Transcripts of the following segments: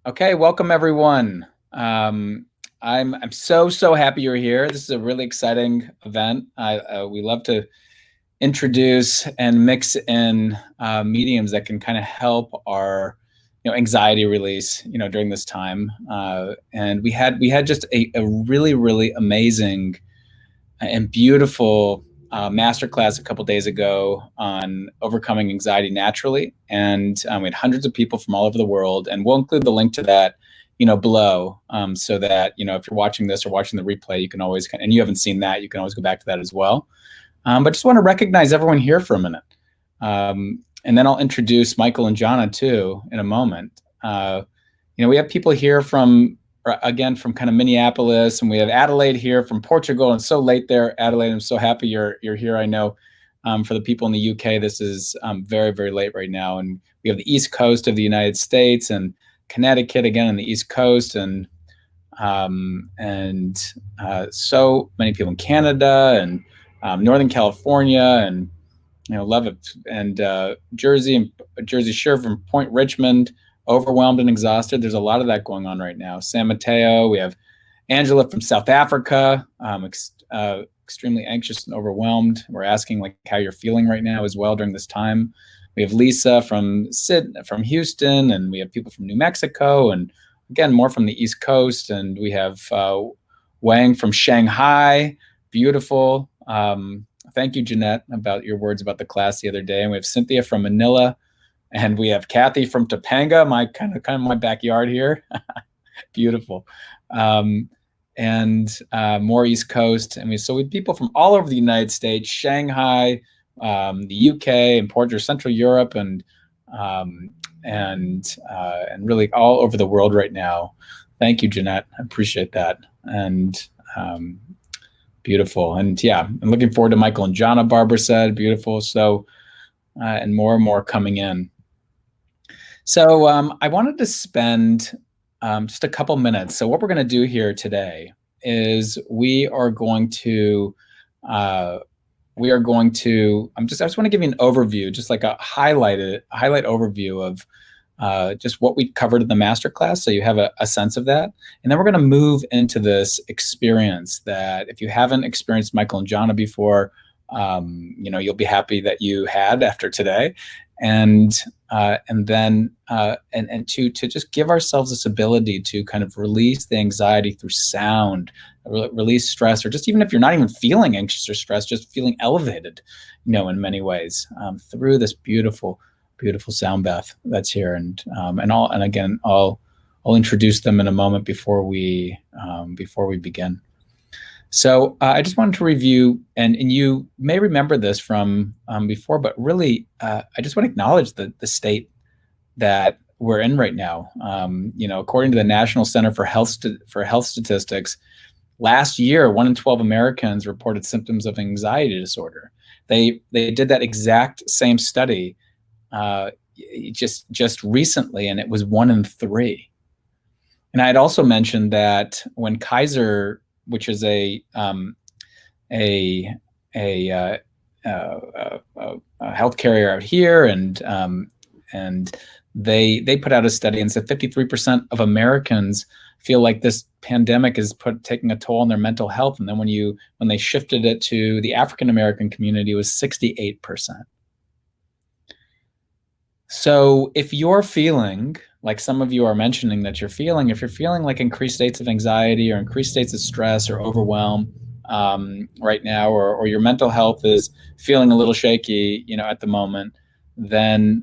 Okay, welcome everyone. I'm so happy you're here. This is a really exciting event. We love to introduce and mix in mediums that can kind of help our anxiety release during this time. And we had just a really amazing and beautiful masterclass a couple days ago on overcoming anxiety naturally, and we had hundreds of people from all over the world, and we'll include the link to that below, so that if you're watching this or watching the replay, you can always, and you haven't seen that, you can always go back to that as well. But just want to recognize everyone here for a minute, and then I'll introduce Michael and Jahna too in a moment. We have people here from kind of Minneapolis, and we have Adelaide here from Portugal. And so late there, Adelaide, I'm so happy you're here. I know for the people in the UK, this is very late right now. And we have the East Coast of the United States and Connecticut again on the East Coast, and so many people in Canada and Northern California, and love it, and Jersey and Jersey Shore from Point Richmond. Overwhelmed and exhausted. There's a lot of that going on right now. San Mateo. We have Angela from South Africa. Extremely anxious and overwhelmed. We're asking how you're feeling right now as well during this time. We have Lisa from Houston, and we have people from New Mexico, and again more from the East Coast. And we have Wang from Shanghai. Beautiful. Thank you, Jeanette, about your words about the class the other day. And we have Cynthia from Manila. And we have Kathy from Topanga, my kind of my backyard here. Beautiful. And more East Coast. And we have people from all over the United States, Shanghai, the UK, and Portugal, Central Europe, and really all over the world right now. Thank you, Jeanette. I appreciate that. And beautiful. And yeah, I'm looking forward to Michael and Jahna, Barbara said. Beautiful. So, and more coming in. So I wanted to spend just a couple minutes. So what we're going to do here today is I just want to give you an overview, just like a highlight overview of just what we covered in the masterclass, so you have a sense of that. And then we're going to move into this experience that if you haven't experienced Michael and Jahna before, you'll be happy that you had after today. And then to just give ourselves this ability to kind of release the anxiety through sound, release stress, or just even if you're not even feeling anxious or stressed, just feeling elevated, in many ways, through this beautiful sound bath that's here. And again, I'll introduce them in a moment before we begin. So I just wanted to review, and you may remember this from before, but really, I just want to acknowledge the state that we're in right now. According to the National Center for Health Statistics, last year, 1 in 12 Americans reported symptoms of anxiety disorder. They did that exact same study just recently, and it was 1 in 3. And I had also mentioned that when Kaiser, which is a health carrier out here, and they put out a study and said 53% of Americans feel like this pandemic is taking a toll on their mental health. And then when they shifted it to the African American community, it was 68%. So if you're feeling like some of you are mentioning that if you're feeling like increased states of anxiety or increased states of stress or overwhelm right now, or your mental health is feeling a little shaky, at the moment, then,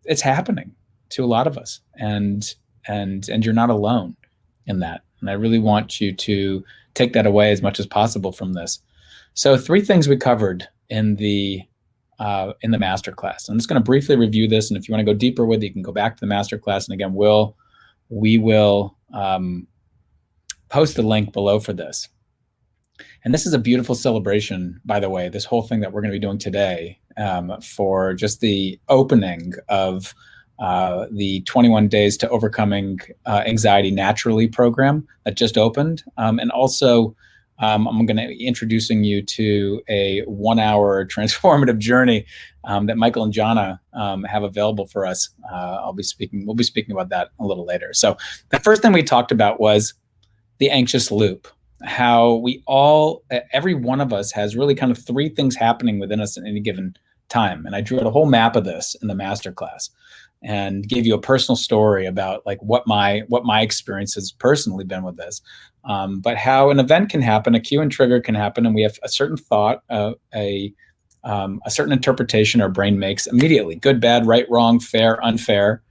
it's happening to a lot of us, and you're not alone in that. And I really want you to take that away as much as possible from this. So 3 things we covered in the masterclass. I'm just going to briefly review this, and if you want to go deeper with it, you can go back to the masterclass. And again, we will post the link below for this. And this is a beautiful celebration, by the way, this whole thing that we're going to be doing today, for just the opening of the 21 Days to Overcoming Anxiety Naturally program that just opened. And also I'm going to be introducing you to a 1-hour transformative journey that Michael and Jahna have available for us. We'll be speaking about that a little later. So the first thing we talked about was the anxious loop. How we all, every one of us has really kind of 3 things happening within us at any given time. And I drew out a whole map of this in the masterclass and gave you a personal story about like what my experience has personally been with this. But how an event can happen, a cue and trigger can happen, and we have a certain thought, a certain interpretation our brain makes immediately: good, bad, right, wrong, fair, unfair.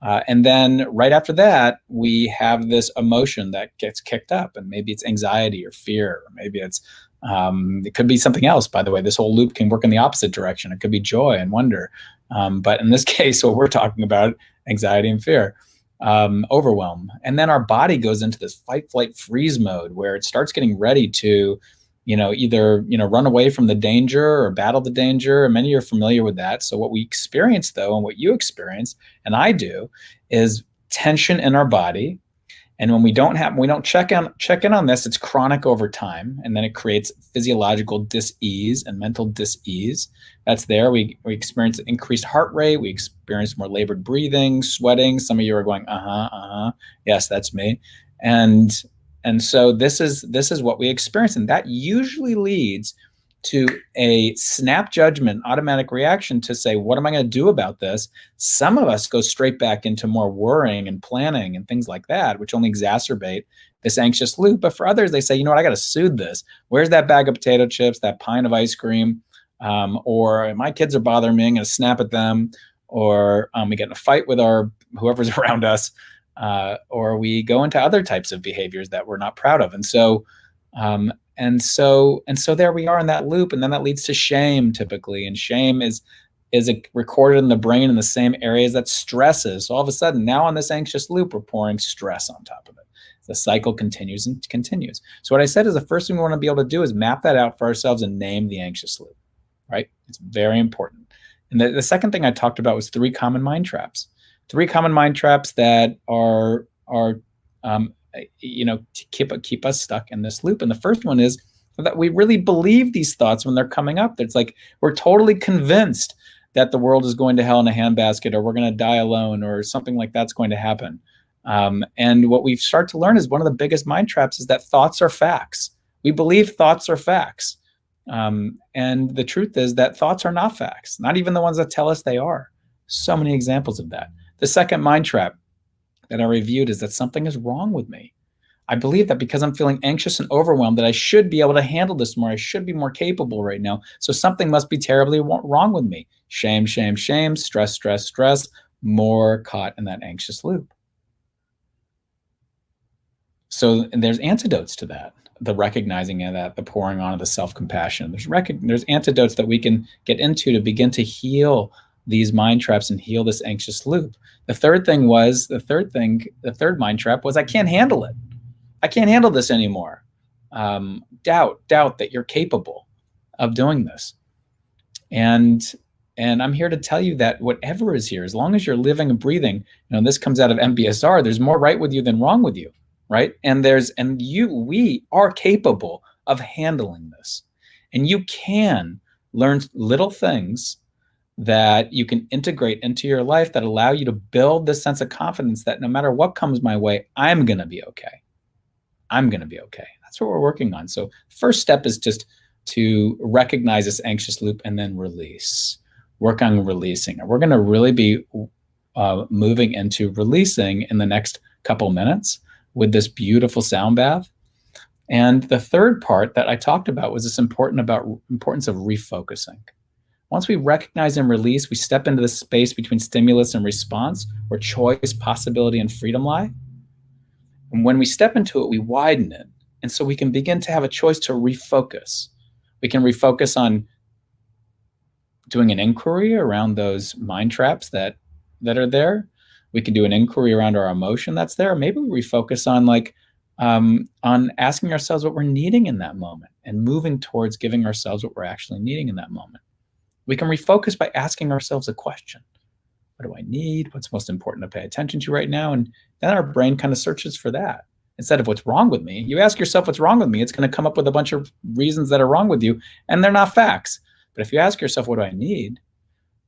And then right after that, we have this emotion that gets kicked up, and maybe it's anxiety or fear, or maybe it could be something else. By the way, this whole loop can work in the opposite direction. It could be joy and wonder. But in this case, what we're talking about, anxiety and fear, overwhelm. And then our body goes into this fight, flight, freeze mode where it starts getting ready to, either, run away from the danger or battle the danger. And many are familiar with that. So what we experience, though, and what you experience, and I do, is tension in our body. And when we don't check in on this, it's chronic over time, and then it creates physiological dis-ease and mental dis-ease. That's there. We experience increased heart rate. We experience more labored breathing, sweating. Some of you are going, yes, that's me. And so this is what we experience, and that usually leads to a snap judgment, automatic reaction to say, what am I going to do about this? Some of us go straight back into more worrying and planning and things like that, which only exacerbate this anxious loop. But for others, they say, you know what, I got to soothe this. Where's that bag of potato chips, that pint of ice cream? Or my kids are bothering me, I'm going to snap at them. Or we get in a fight with whoever's around us. Or we go into other types of behaviors that we're not proud of. And so there we are in that loop, and then that leads to shame typically. And shame is recorded in the brain in the same areas that stress is. So all of a sudden, now on this anxious loop, we're pouring stress on top of it. The cycle continues and continues. So what I said is the first thing we want to be able to do is map that out for ourselves and name the anxious loop, right? It's very important. And the second thing I talked about was 3 common mind traps. 3 common mind traps that are to keep us stuck in this loop. And the first one is that we really believe these thoughts when they're coming up. It's like we're totally convinced that the world is going to hell in a handbasket, or we're going to die alone, or something like that's going to happen. And what we start to learn is one of the biggest mind traps is that thoughts are facts. We believe thoughts are facts. And the truth is that thoughts are not facts, not even the ones that tell us they are. So many examples of that. The second mind trap that I reviewed is that something is wrong with me. I believe that because I'm feeling anxious and overwhelmed that I should be able to handle this more. I should be more capable right now. So something must be terribly wrong with me. Shame, shame, shame, stress, stress, stress, more caught in that anxious loop. So there's antidotes to that, the recognizing of that, the pouring on of the self-compassion. There's antidotes that we can get into to begin to heal these mind traps and heal this anxious loop. The third mind trap was I can't handle it. I can't handle this anymore. Doubt that you're capable of doing this. And I'm here to tell you that whatever is here, as long as you're living and breathing, this comes out of MBSR, there's more right with you than wrong with you, right? We are capable of handling this. And you can learn little things that you can integrate into your life that allow you to build this sense of confidence that no matter what comes my way, I'm going to be okay. I'm going to be okay. That's what we're working on. So first step is just to recognize this anxious loop and then release. Work on releasing. And we're going to really be moving into releasing in the next couple minutes with this beautiful sound bath. And the third part that I talked about was this importance of refocusing. Once we recognize and release, we step into the space between stimulus and response, where choice, possibility, and freedom lie. And when we step into it, we widen it. And so we can begin to have a choice to refocus. We can refocus on doing an inquiry around those mind traps that are there. We can do an inquiry around our emotion that's there. Maybe we refocus on asking ourselves what we're needing in that moment and moving towards giving ourselves what we're actually needing in that moment. We can refocus by asking ourselves a question. What do I need? What's most important to pay attention to right now? And then our brain kind of searches for that. instead of what's wrong with me. You ask yourself what's wrong with me, it's going to come up with a bunch of reasons that are wrong with you, and they're not facts. But if you ask yourself, what do I need?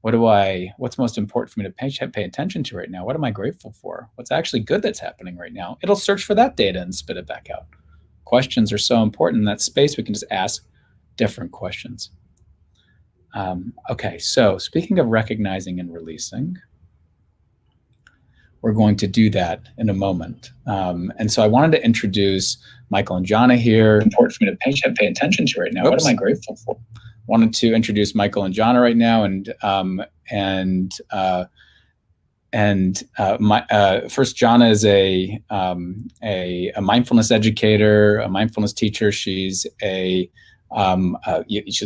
What's most important for me to pay attention to right now? What am I grateful for? What's actually good that's happening right now? It'll search for that data and spit it back out. Questions are so important in that space. We can just ask different questions. Okay, so speaking of recognizing and releasing, we're going to do that in a moment. And so I wanted to introduce Michael and Jahna here. Important for me to pay attention to right now. What am I grateful for? Wanted to introduce Michael and Jahna right now, first, Jahna is a mindfulness educator, a mindfulness teacher. She's she's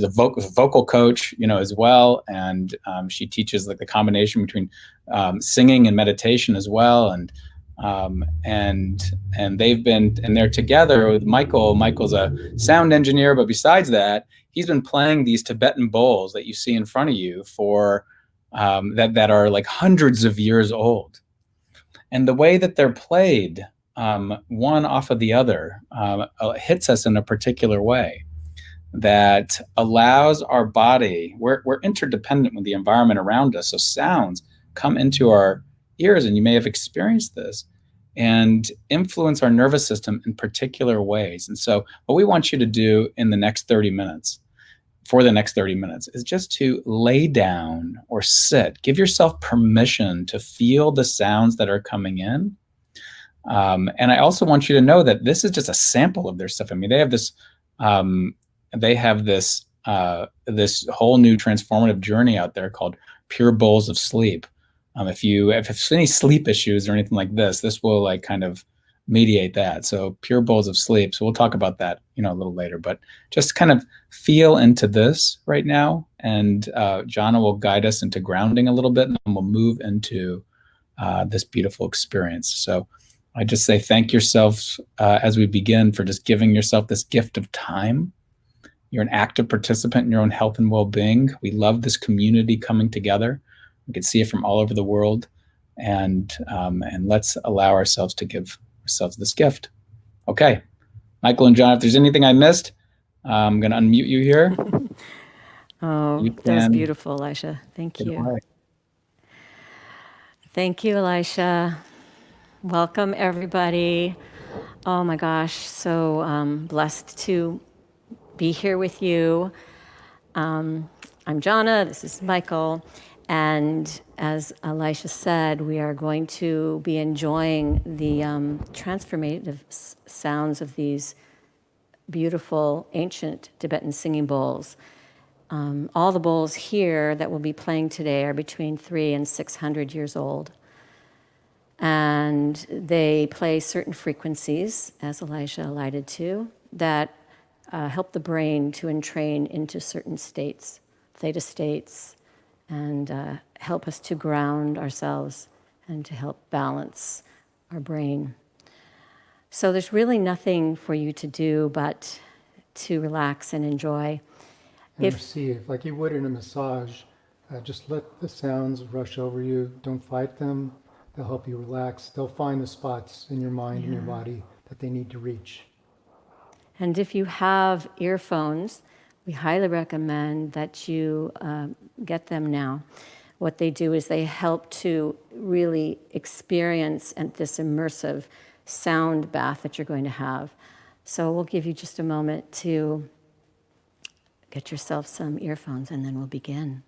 a vocal coach, as well, and she teaches like the combination between singing and meditation as well, and they're together with Michael. Michael's a sound engineer, but besides that, he's been playing these Tibetan bowls that you see in front of you for that are like hundreds of years old, and the way that they're played, one off of the other, hits us in a particular way that allows our body. We're interdependent with the environment around us, so sounds come into our ears, and you may have experienced this, and influence our nervous system in particular ways. And so what we want you to do in the next 30 minutes, is just to lay down or sit. Give yourself permission to feel the sounds that are coming in. And I also want you to know that this is just a sample of their stuff. I mean, they have this this whole new transformative journey out there called Pure Bowls of Sleep. If you have any sleep issues or anything like this will like kind of mediate that. So Pure Bowls of Sleep. So we'll talk about that, a little later, but just kind of feel into this right now. And Jahna will guide us into grounding a little bit, and then we'll move into this beautiful experience. So I just say thank yourself as we begin for just giving yourself this gift of time. You're an active participant in your own health and well-being. We love this community coming together. We can see it from all over the world, and let's allow ourselves to give ourselves this gift. Okay, Michael and John, if there's anything I missed, I'm going to unmute you here. That was beautiful, Elisha. Thank you. Thank you, Elisha. Welcome, everybody. Oh my gosh, so blessed to be here with you. I'm Jahna, this is Michael, and as Elisha said, we are going to be enjoying the transformative sounds of these beautiful ancient Tibetan singing bowls. All the bowls here that we'll be playing today are between 300 and 600 years old. And they play certain frequencies, as Elisha alluded to, that help the brain to entrain into certain states, theta states, and help us to ground ourselves and to help balance our brain. So there's really nothing for you to do but to relax and enjoy. And receive, like you would in a massage. Just let the sounds rush over you. Don't fight them. They'll help you relax. They'll find the spots in your mind and your body that they need to reach. And if you have earphones, we highly recommend that you get them now. What they do is they help to really experience this immersive sound bath that you're going to have. So we'll give you just a moment to get yourself some earphones, and then we'll begin.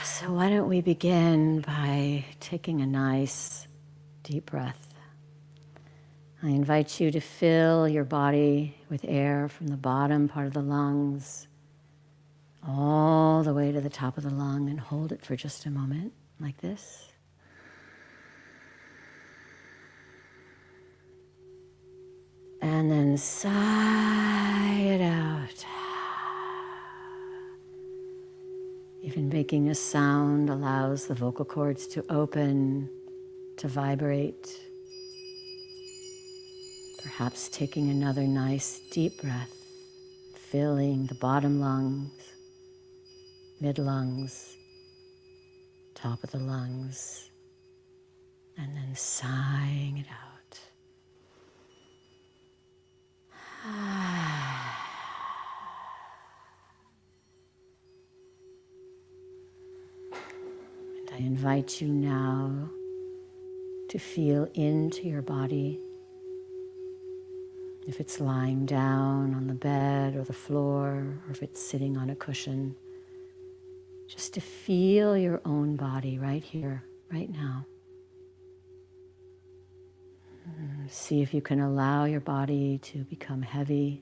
So why don't we begin by taking a nice deep breath. I invite you to fill your body with air from the bottom part of the lungs all the way to the top of the lung, and hold it for just a moment like this. And then sigh it out. Even making a sound allows the vocal cords to open, to vibrate. Perhaps taking another nice deep breath, filling the bottom lungs, mid lungs, top of the lungs, and then sighing it out. And I invite you now to feel into your body. If it's lying down on the bed or the floor, or if it's sitting on a cushion, just to feel your own body right here, right now. See if you can allow your body to become heavy.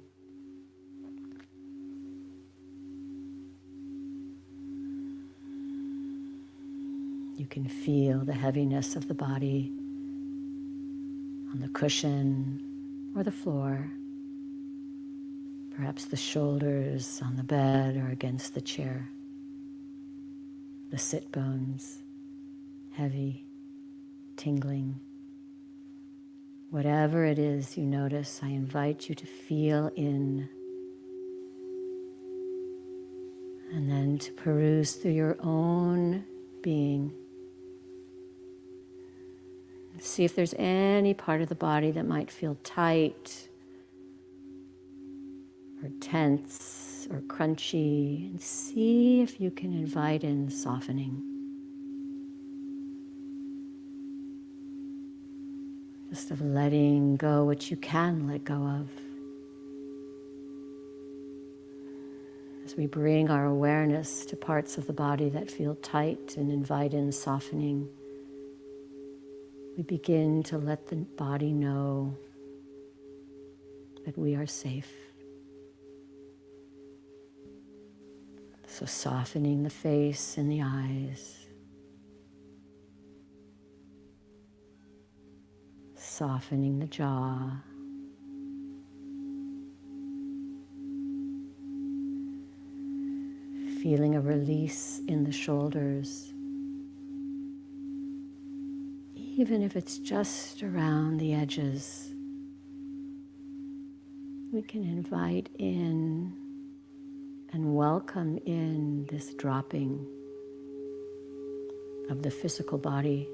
You can feel the heaviness of the body on the cushion or the floor, perhaps the shoulders on the bed or against the chair, the sit bones, heavy, tingling. Whatever it is you notice, I invite you to feel in, and then to peruse through your own being. See if there's any part of the body that might feel tight or tense or crunchy, and see if you can invite in softening. Just of letting go what you can let go of. As we bring our awareness to parts of the body that feel tight and invite in softening, we begin to let the body know that we are safe. So softening the face and the eyes, softening the jaw, feeling a release in the shoulders, even if it's just around the edges. We can invite in and welcome in this dropping of the physical body.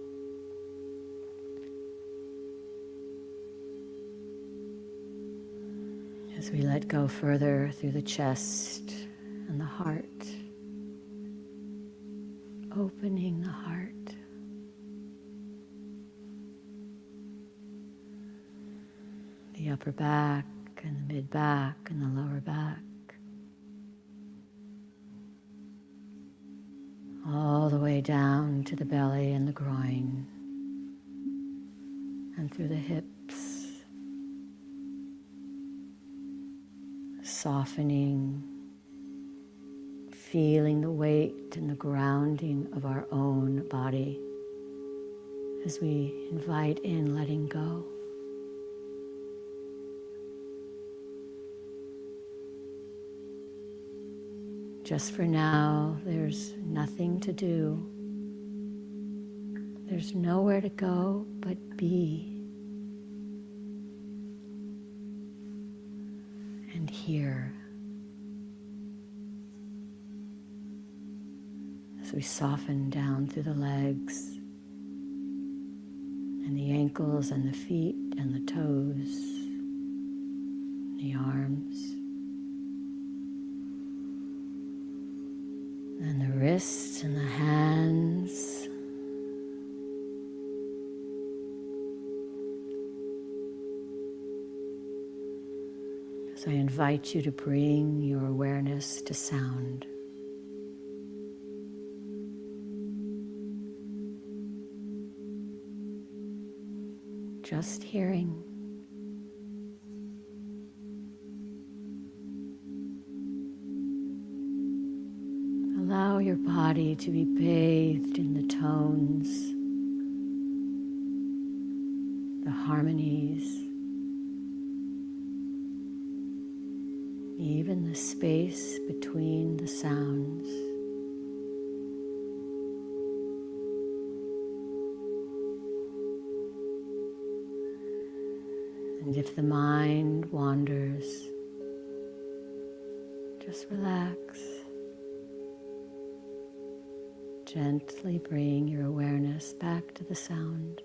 As we let go further through the chest and the heart, opening the heart. The upper back and the mid back and the lower back. All the way down to the belly and the groin and through the hips. Softening, feeling the weight and the grounding of our own body as we invite in letting go. Just for now, there's nothing to do. There's nowhere to go but be. And here. As we soften down through the legs and the ankles and the feet and the toes, the arms, and the wrists and the hands. So I invite you to bring your awareness to sound. Just hearing. Allow your body to be bathed in the tones, the harmonies, even the space between the sounds. if the mind wanders, just relax. Gently bring your awareness back to the sound.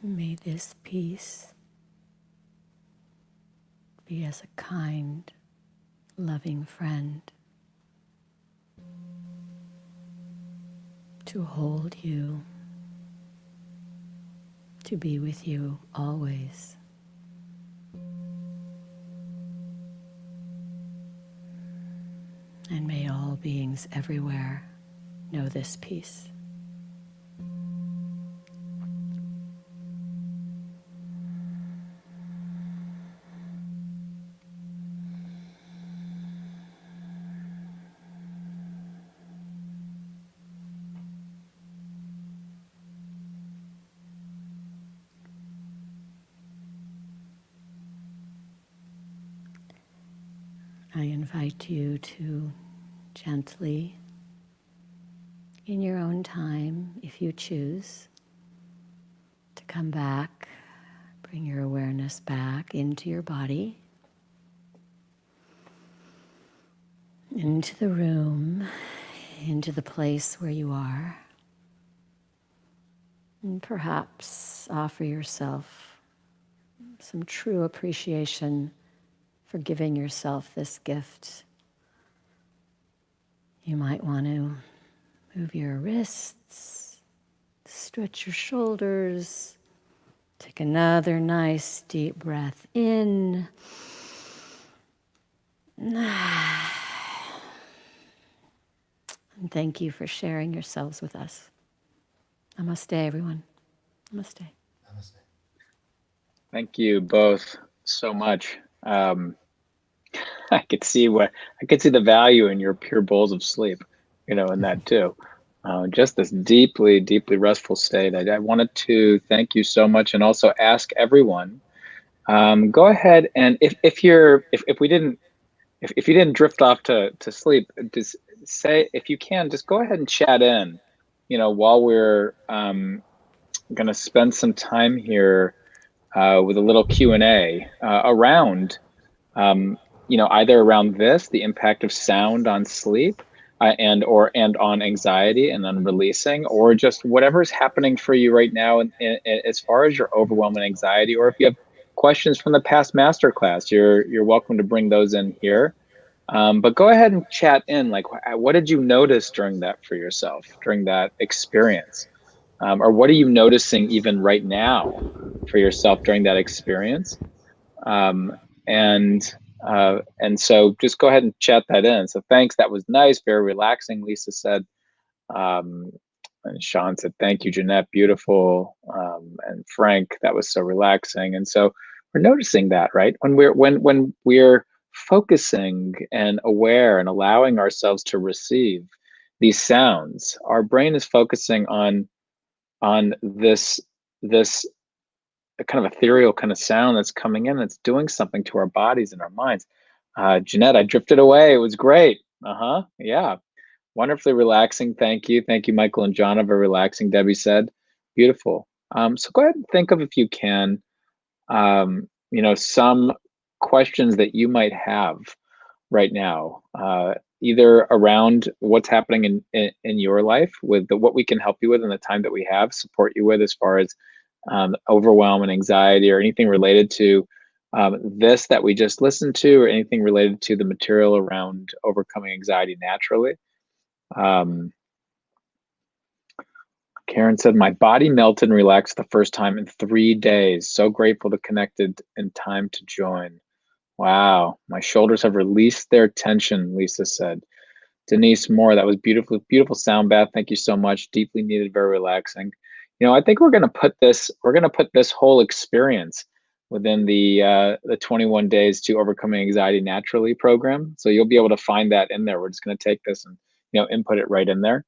May this peace be as a kind, loving friend to hold you, to be with you always. And may all beings everywhere know this peace. I invite you to gently, in your own time, if you choose, to come back, bring your awareness back into your body, into the room, into the place where you are, and perhaps offer yourself some true appreciation for giving yourself this gift. You might want to move your wrists, stretch your shoulders, take another nice deep breath in. And thank you for sharing yourselves with us. Namaste, everyone. Namaste. Namaste. Thank you both so much. I could see the value in your pure bowls of sleep, in that too. Just this deeply, deeply restful state. I wanted to thank you so much, and also ask everyone, go ahead and if you didn't drift off to sleep, just say, if you can, just go ahead and chat in, while we're going to spend some time here with a little Q&A around. Either around the impact of sound on sleep, and on anxiety and on releasing, or just whatever's happening for you right now as far as your overwhelming anxiety, or if you have questions from the past masterclass, you're welcome to bring those in here. But go ahead and chat in, like, what did you notice during that for yourself, during that experience? Or what are you noticing even right now for yourself during that experience? Um, and so just go ahead and chat that in. So thanks, that was nice, very relaxing, Lisa said. And Sean said, thank you, Jeanette, beautiful. And Frank, that was so relaxing. And so we're noticing that, right? When we're focusing and aware and allowing ourselves to receive these sounds, our brain is focusing on this kind of ethereal kind of sound that's coming in, that's doing something to our bodies and our minds. Jeanette, I drifted away. It was great. Yeah. Wonderfully relaxing. Thank you. Thank you, Michael and Jahna, very relaxing, Debbie said. Beautiful. So go ahead and think of, if you can, some questions that you might have right now, either around what's happening in your life with what we can help you with in the time that we have, support you with as far as overwhelm and anxiety, or anything related to this that we just listened to, or anything related to the material around overcoming anxiety naturally. Karen said, my body melted and relaxed the first time in 3 days. So grateful to connected in time to join. Wow, my shoulders have released their tension, Lisa said. Denise Moore, that was beautiful, beautiful sound bath. Thank you so much. Deeply needed, very relaxing. I think we're going to put this whole experience within the 21 days to overcoming anxiety naturally program. So you'll be able to find that in there. We're just going to take this and input it right in there.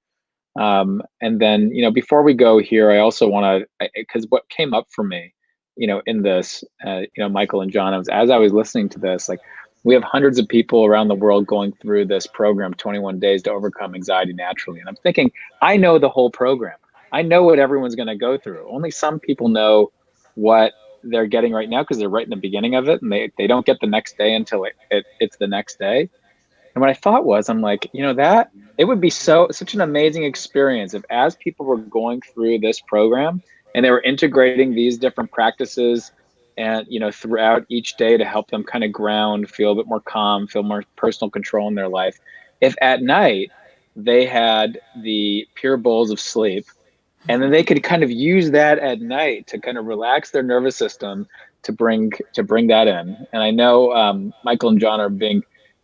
And then before we go here, I also want to, because what came up for me, in this, Michael and John, as I was listening to this, like, we have hundreds of people around the world going through this program, 21 days to overcome anxiety naturally. And I'm thinking, I know the whole program. I know what everyone's going to go through. Only some people know what they're getting right now, because they're right in the beginning of it, and they don't get the next day until it's the next day. And what I thought was, I'm like, that it would be such an amazing experience if, as people were going through this program, And they were integrating these different practices and, throughout each day to help them kind of ground, feel a bit more calm, feel more personal control in their life. If at night they had the pure bowls of sleep, and then they could kind of use that at night to kind of relax their nervous system to bring that in. And I know Michael and John are being,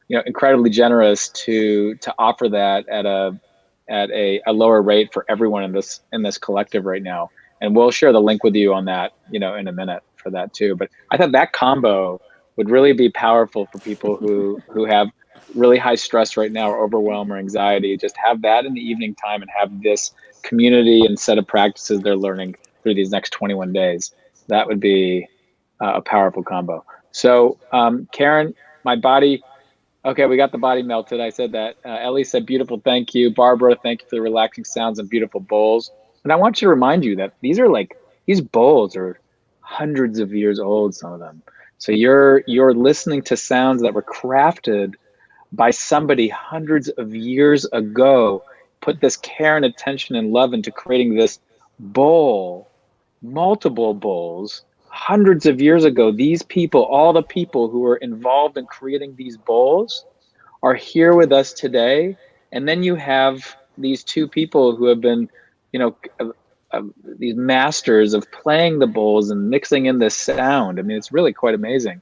incredibly generous to offer that at a lower rate for everyone in this collective right now. And we'll share the link with you on that, in a minute for that too. But I thought that combo would really be powerful for people who have really high stress right now, or overwhelm or anxiety. Just have that in the evening time and have this community and set of practices they're learning through these next 21 days. That would be a powerful combo. So Karen, my body, okay, we got the body melted. I said that. Ellie said, beautiful, thank you. Barbara, thank you for the relaxing sounds and beautiful bowls. And I want you to remind you that these bowls are hundreds of years old, some of them. So you're listening to sounds that were crafted by somebody hundreds of years ago, put this care and attention and love into creating this bowl, multiple bowls, hundreds of years ago. These people, all the people who were involved in creating these bowls, are here with us today. And then you have these two people who have been, these masters of playing the bowls and mixing in this sound. I mean, it's really quite amazing.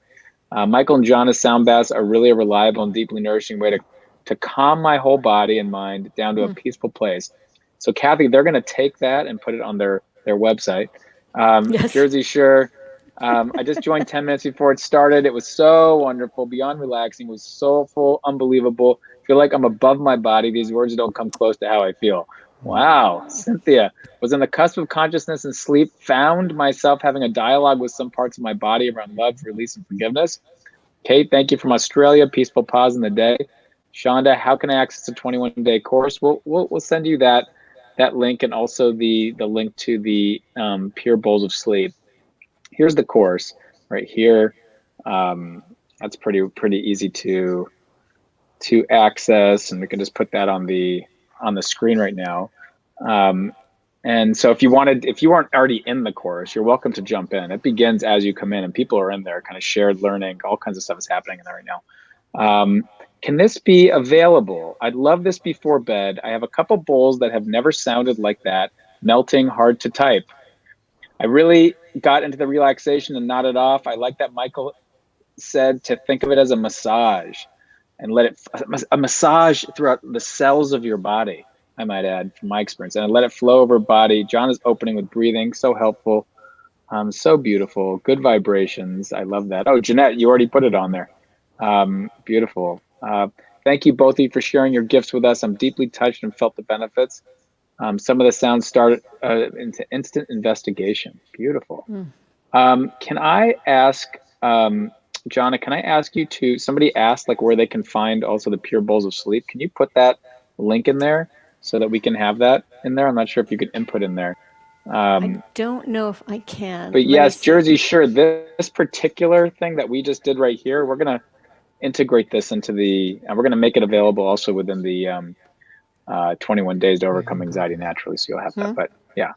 Michael and John sound baths are really a reliable and deeply nourishing way to calm my whole body and mind down to a peaceful place. So Kathy, they're going to take that and put it on their website. Yes. Jersey Shore, I just joined 10 minutes before it started. It was so wonderful, beyond relaxing, it was soulful, unbelievable. I feel like I'm above my body. These words don't come close to how I feel. Wow. Cynthia, was on the cusp of consciousness and sleep, found myself having a dialogue with some parts of my body around love, release, and forgiveness. Kate, thank you from Australia. Peaceful pause in the day. Shonda, how can I access a 21-day course? We'll send you that link, and also the link to the Pure Bowls of Sleep. Here's the course right here. That's pretty easy to access, and we can just put that on the screen right now. And so if you weren't already in the course, you're welcome to jump in. It begins as you come in, and people are in there, kind of shared learning, all kinds of stuff is happening in there right now. Can this be available? I'd love this before bed. I have a couple bowls that have never sounded like that, melting, hard to type. I really got into the relaxation and nodded off. I like that Michael said to think of it as a massage, and let it, a massage throughout the cells of your body, I might add, from my experience, and let it flow over body. John is opening with breathing, so helpful, so beautiful, good vibrations. I love that. Oh, Jeanette, you already put it on there. Beautiful. Thank you both of you for sharing your gifts with us. I'm deeply touched and felt the benefits. Some of the sounds started into instant investigation. Beautiful. Can I ask, Jahna, can I ask you to, somebody asked like where they can find also the Pure Bowls of Sleep. Can you put that link in there so that we can have that in there? I'm not sure if you could input in there. I don't know if I can. But yes, Jersey, sure. This particular thing that we just did right here, we're going to integrate this into we're going to make it available also within the 21 days to overcome anxiety naturally. So you'll have that, but yeah,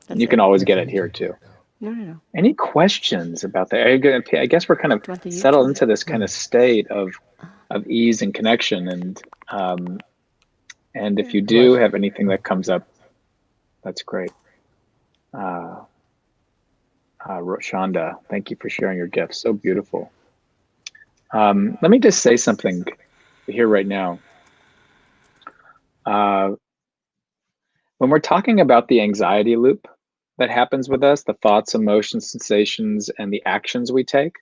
and you can always get it here too. No. Any questions about that? I guess we're kind of settled into this kind of state of ease and connection. And if you do have anything that comes up, that's great. Shonda, thank you for sharing your gifts. So beautiful. Let me just say something here right now. When we're talking about the anxiety loop that happens with us, the thoughts, emotions, sensations, and the actions we take,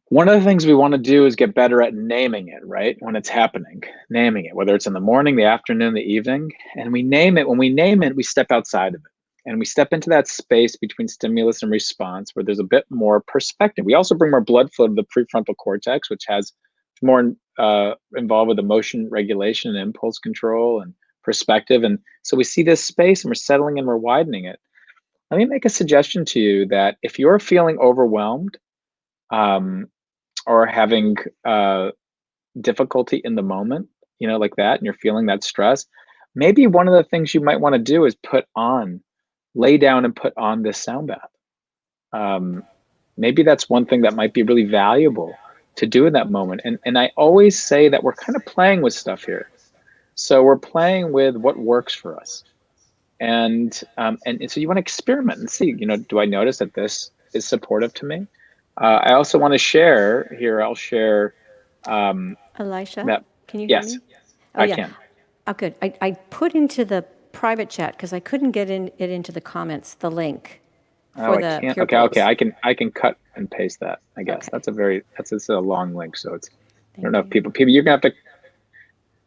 one of the things we want to do is get better at naming it, right? When it's happening, naming it, whether it's in the morning, the afternoon, the evening, and we name it. When we name it, we step outside of it. And we step into that space between stimulus and response where there's a bit more perspective. We also bring more blood flow to the prefrontal cortex, which has more involved with emotion regulation and impulse control and perspective. And so we see this space and we're settling and we're widening it. Let me make a suggestion to you that if you're feeling overwhelmed or having difficulty in the moment, like that, and you're feeling that stress, maybe one of the things you might want to do is put on lay down and put on this sound bath. Maybe that's one thing that might be really valuable to do in that moment. And I always say that we're kind of playing with stuff here. So we're playing with what works for us. And so you want to experiment and see, do I notice that this is supportive to me? I also want to share here. I'll share Elisha, that. can you hear Yes, me? Oh, I yeah. can. Oh, good. I put into the private chat, because I couldn't get it into the comments, the link Oh, for I the can't. Pure Okay. Bowls. I can cut and paste that. I guess Okay. it's a long link. So I don't know if Thank you. people, you're gonna have to.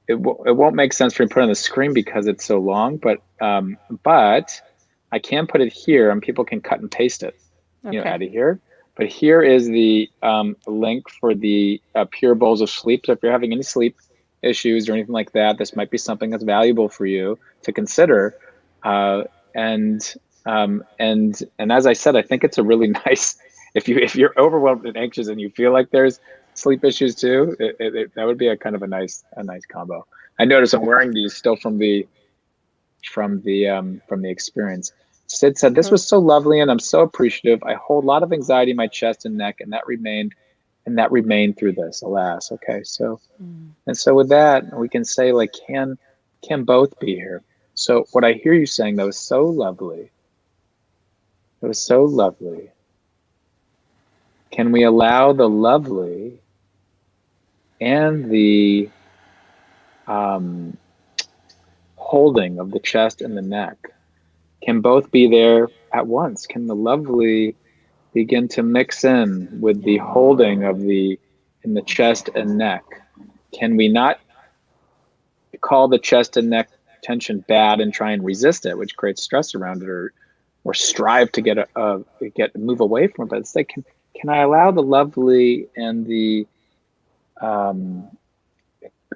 It won't make sense for me to put it on the screen because it's so long. But I can put it here, and people can cut and paste it, Okay. out of here. But here is the link for the Pure Bowls of Sleep. So if you're having any sleep issues or anything like that, this might be something that's valuable for you to consider. And as I said, I think it's a really nice. If you're overwhelmed and anxious and you feel like there's sleep issues too, that would be a kind of a nice combo. I notice I'm wearing these still from the experience. Sid said, "This was so lovely, and I'm so appreciative. I hold a lot of anxiety in my chest and neck, and that remained through this. Alas." Okay, so and so with that, we can say, like, can both be here? So what I hear you saying, that was so lovely. It was so lovely. Can we allow the lovely and the holding of the chest and the neck can both be there at once? Can the lovely begin to mix in with the holding of in the chest and neck? Can we not call the chest and neck tension bad and try and resist it, which creates stress around it, or strive to move away from it? But it's like, can I allow the lovely and the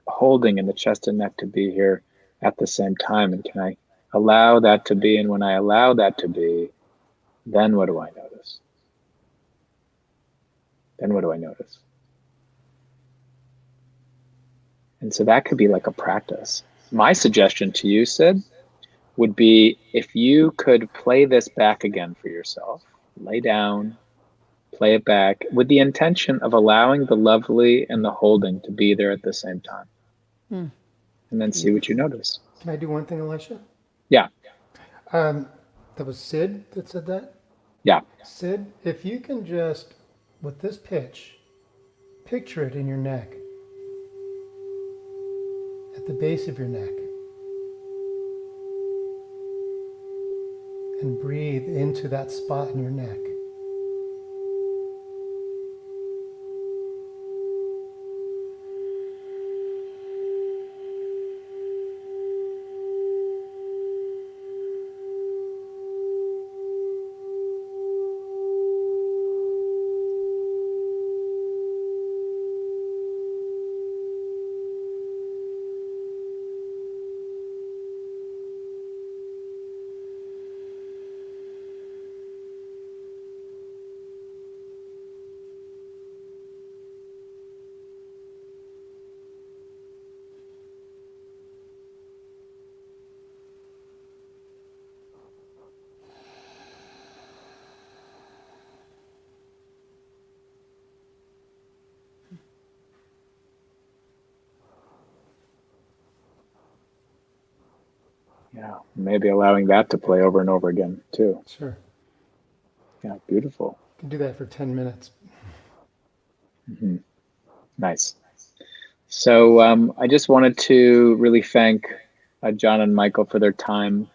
holding in the chest and neck to be here at the same time? And can I allow that to be? And when I allow that to be, then what do I notice? And so that could be like a practice. My suggestion to you, Sid, would be if you could play this back again for yourself, lay down, play it back with the intention of allowing the lovely and the holding to be there at the same time. And then see what you notice. Can I do one thing, Elisha? Yeah. That was Sid that said that? Yeah. Sid, if you can just, with this pitch, picture it in your neck, at the base of your neck, and breathe into that spot in your neck. Yeah. Maybe allowing that to play over and over again too. Sure. Yeah. Beautiful. You can do that for 10 minutes. Mm-hmm. Nice. So I just wanted to really thank Jahna and Michael for their time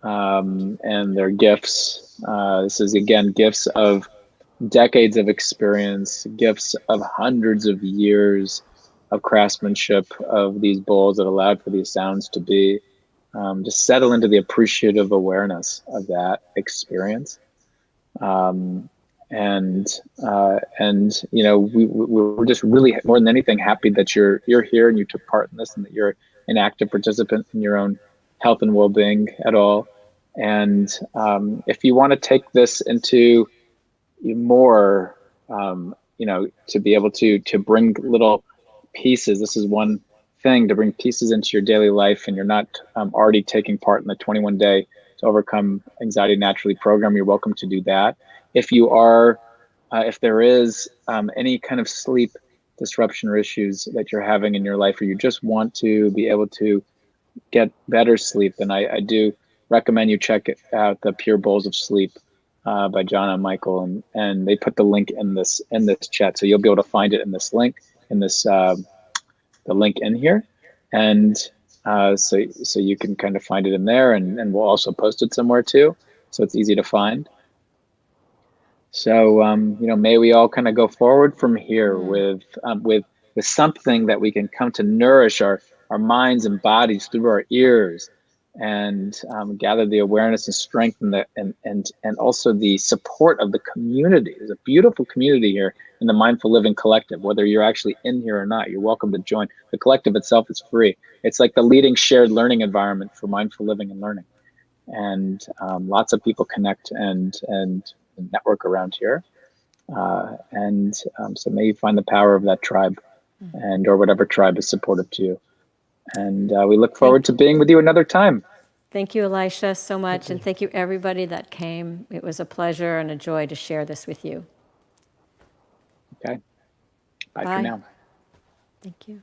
and their gifts. This is, again, gifts of decades of experience, gifts of hundreds of years of craftsmanship of these bowls that allowed for these sounds to be. Just settle into the appreciative awareness of that experience. And we're just really, more than anything, happy that you're here and you took part in this, and that you're an active participant in your own health and well-being at all. And if you want to take this into more, to be able to bring little pieces, this is one thing, to bring pieces into your daily life, and you're not already taking part in the 21-day overcome anxiety naturally program, you're welcome to do that. If you are, if there is any kind of sleep disruption or issues that you're having in your life, or you just want to be able to get better sleep, then I do recommend you check out the Pure Bowls of Sleep by Jahna and Michael, and they put the link in this chat, so you'll be able to find it in this link, in this the link in here, and so you can kind of find it in there, and we'll also post it somewhere too, so it's easy to find. So may we all kind of go forward from here with something that we can come to nourish our minds and bodies through our ears, and gather the awareness and strength and also the support of the community. There's a beautiful community here in the Mindful Living Collective. Whether you're actually in here or not, you're welcome to join. The collective itself is free. It's like the leading shared learning environment for mindful living and learning. And lots of people connect and network around here. So may you find the power of that tribe, or whatever tribe is supportive to you. And we look forward to being with you another time. Thank you, Elisha, so much. And thank you, everybody that came. It was a pleasure and a joy to share this with you. Okay. Bye for now. Thank you.